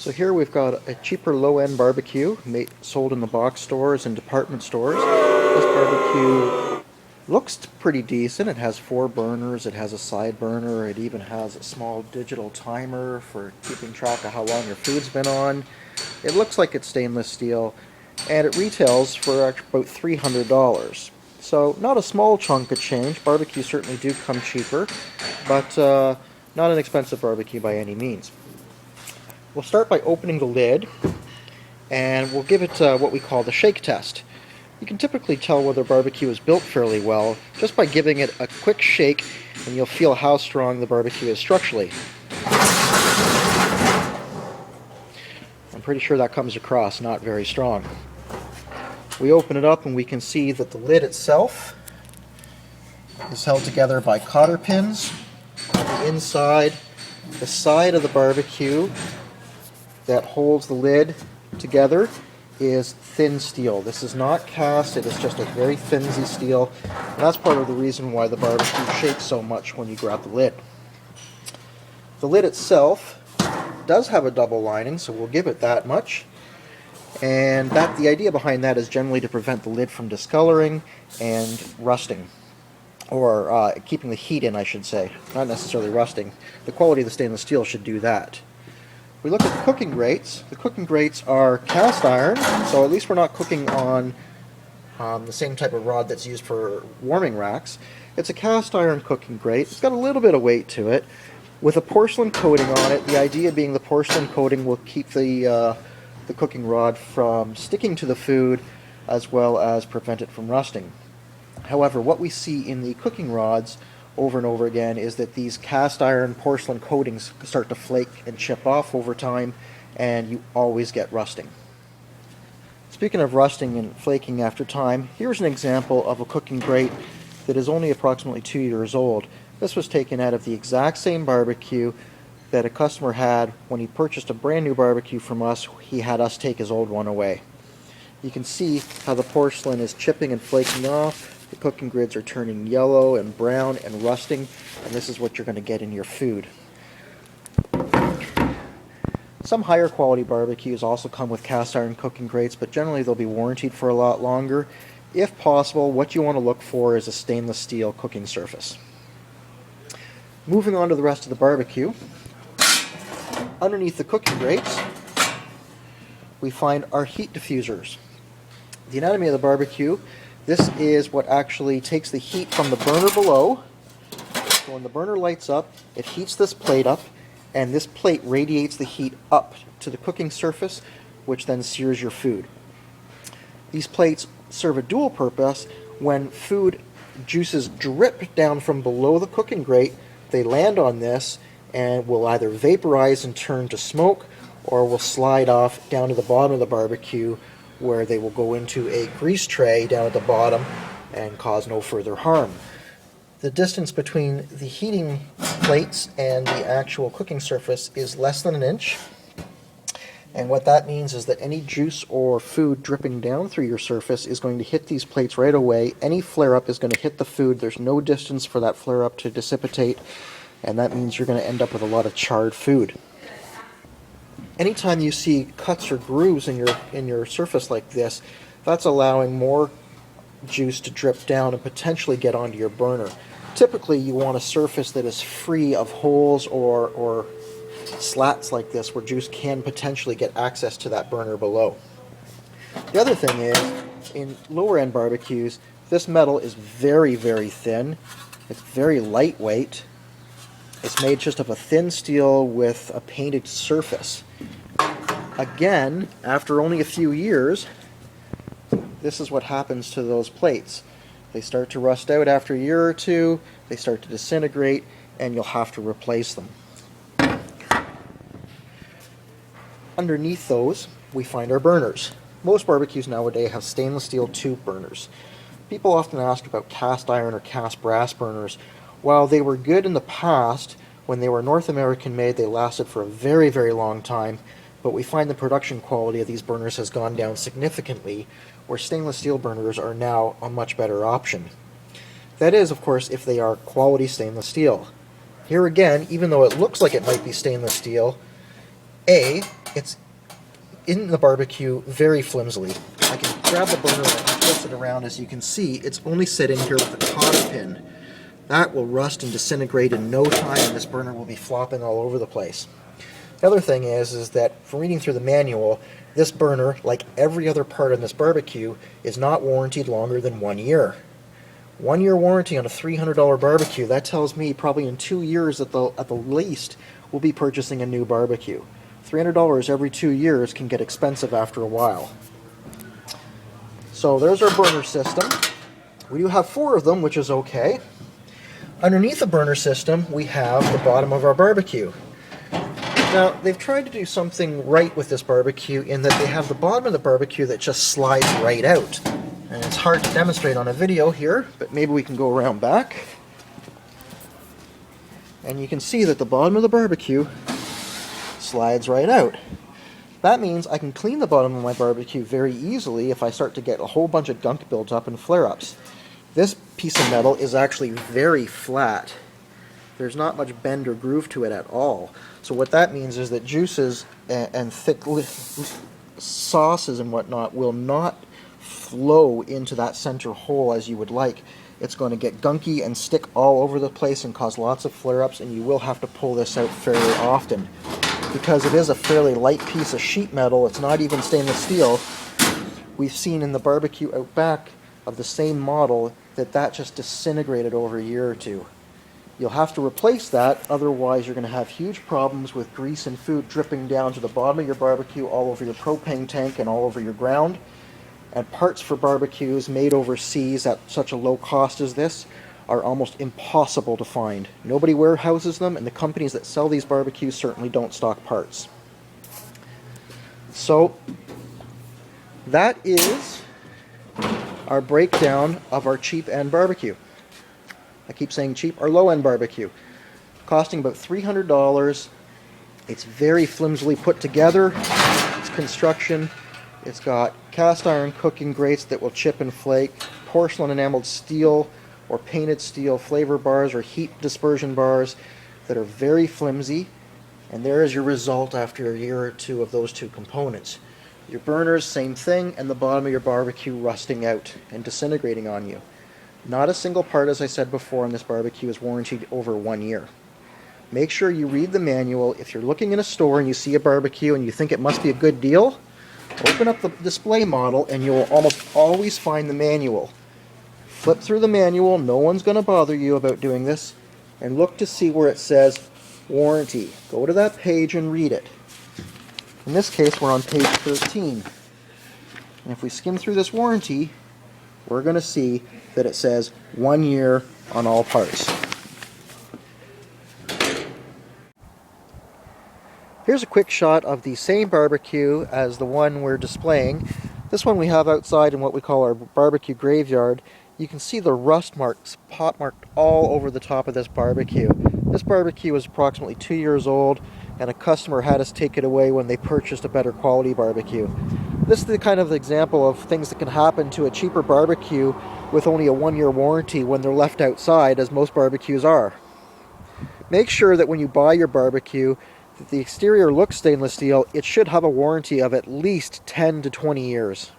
So here we've got a cheaper low-end barbecue sold in the box stores and department stores. This barbecue looks pretty decent. It has 4 burners, it has a side burner, it even has a small digital timer for keeping track of how long your food's been on. It looks like it's stainless steel, and it retails for about $300. So not a small chunk of change. Barbecues certainly do come cheaper, but not an expensive barbecue by any means. We'll start by opening the lid, and we'll give it what we call the shake test. You can typically tell whether a barbecue is built fairly well just by giving it a quick shake, and you'll feel how strong the barbecue is structurally. I'm pretty sure that comes across not very strong. We open it up and we can see that the lid itself is held together by cotter pins. On the inside, the side of the barbecue that holds the lid together is thin steel. This is not cast, it is just a very thin steel, and that's part of the reason why the barbecue shakes so much when you grab the lid. The lid itself does have a double lining, so we'll give it that much, and the idea behind that is generally to prevent the lid from discoloring and rusting, or keeping the heat in, I should say, not necessarily rusting. The quality of the stainless steel should do that. We look at the cooking grates. The cooking grates are cast iron, so at least we're not cooking on the same type of rod that's used for warming racks. It's a cast iron cooking grate. It's got a little bit of weight to it, with a porcelain coating on it. The idea being the porcelain coating will keep the cooking rod from sticking to the food, as well as prevent it from rusting. However, what we see in the cooking rods over and over again is that these cast iron porcelain coatings start to flake and chip off over time, and you always get rusting. Speaking of rusting and flaking after time, here's an example of a cooking grate that is only approximately 2 years old. This was taken out of the exact same barbecue that a customer had when he purchased a brand new barbecue from us. He had us take his old one away. You can see how the porcelain is chipping and flaking off. The cooking grids are turning yellow and brown and rusting, and this is what you're going to get in your food. Some higher quality barbecues also come with cast iron cooking grates, but generally they'll be warranted for a lot longer. If possible, what you want to look for is a stainless steel cooking surface. Moving on to the rest of the barbecue, underneath the cooking grates, we find our heat diffusers. The anatomy of the barbecue: this is what actually takes the heat from the burner below. So when the burner lights up, it heats this plate up, and this plate radiates the heat up to the cooking surface, which then sears your food. These plates serve a dual purpose. When food juices drip down from below the cooking grate, they land on this and will either vaporize and turn to smoke, or will slide off down to the bottom of the barbecue, where they will go into a grease tray down at the bottom and cause no further harm. The distance between the heating plates and the actual cooking surface is less than 1 inch, and what that means is that any juice or food dripping down through your surface is going to hit these plates right away. Any flare-up is going to hit the food. There's no distance for that flare-up to dissipate, and that means you're going to end up with a lot of charred food. Anytime you see cuts or grooves in your surface like this, that's allowing more juice to drip down and potentially get onto your burner. Typically, you want a surface that is free of holes or slats like this, where juice can potentially get access to that burner below. The other thing is, in lower end barbecues, this metal is very, very thin. It's very lightweight. It's made just of a thin steel with a painted surface. Again, after only a few years, this is what happens to those plates. They start to rust out after a year or two, they start to disintegrate, and you'll have to replace them. Underneath those, we find our burners. Most barbecues nowadays have stainless steel tube burners. People often ask about cast iron or cast brass burners. While they were good in the past, when they were North American made, they lasted for a very, very long time, but we find the production quality of these burners has gone down significantly, where stainless steel burners are now a much better option. That is, of course, if they are quality stainless steel. Here again, even though it looks like it might be stainless steel, A, it's in the barbecue very flimsily. I can grab the burner and twist it around. As you can see, it's only sitting here with a cotter pin. That will rust and disintegrate in no time, and this burner will be flopping all over the place. The other thing is that from reading through the manual, this burner, like every other part in this barbecue, is not warranted longer than 1 year. 1 year warranty on a $300 barbecue, that tells me probably in 2 years at the least, we'll be purchasing a new barbecue. $300 every 2 years can get expensive after a while. So there's our burner system. We do have 4 of them, which is okay. Underneath the burner system, we have the bottom of our barbecue. Now, they've tried to do something right with this barbecue in that they have the bottom of the barbecue that just slides right out. And it's hard to demonstrate on a video here, but maybe we can go around back. And you can see that the bottom of the barbecue slides right out. That means I can clean the bottom of my barbecue very easily if I start to get a whole bunch of gunk built up and flare-ups. This piece of metal is actually very flat. There's not much bend or groove to it at all. So what that means is that juices and thick sauces and whatnot will not flow into that center hole as you would like. It's going to get gunky and stick all over the place and cause lots of flare-ups, and you will have to pull this out fairly often. Because it is a fairly light piece of sheet metal, it's not even stainless steel, we've seen in the barbecue out back of the same model that just disintegrated over a year or two. You'll have to replace that, otherwise you're going to have huge problems with grease and food dripping down to the bottom of your barbecue, all over your propane tank and all over your ground. And parts for barbecues made overseas at such a low cost as this are almost impossible to find. Nobody warehouses them, and the companies that sell these barbecues certainly don't stock parts. So that is our breakdown of our cheap end barbecue. I keep saying cheap, our low end barbecue. Costing about $300. It's very flimsily put together. It's construction. It's got cast iron cooking grates that will chip and flake, porcelain enameled steel or painted steel flavor bars or heat dispersion bars that are very flimsy, and there is your result after a year or two of those two components. Your burners, same thing, and the bottom of your barbecue rusting out and disintegrating on you. Not a single part, as I said before, on this barbecue is warranted over 1 year. Make sure you read the manual. If you're looking in a store and you see a barbecue and you think it must be a good deal, open up the display model and you'll almost always find the manual. Flip through the manual, no one's going to bother you about doing this, and look to see where it says warranty. Go to that page and read it. In this case, we're on page 13. And if we skim through this warranty, we're going to see that it says 1 year on all parts. Here's a quick shot of the same barbecue as the one we're displaying. This one we have outside in what we call our barbecue graveyard. You can see the rust marks, pot marked all over the top of this barbecue. This barbecue is approximately 2 years old, and a customer had us take it away when they purchased a better quality barbecue. This is the kind of example of things that can happen to a cheaper barbecue with only a 1 year warranty when they're left outside, as most barbecues are. Make sure that when you buy your barbecue, that the exterior looks stainless steel. It should have a warranty of at least 10 to 20 years.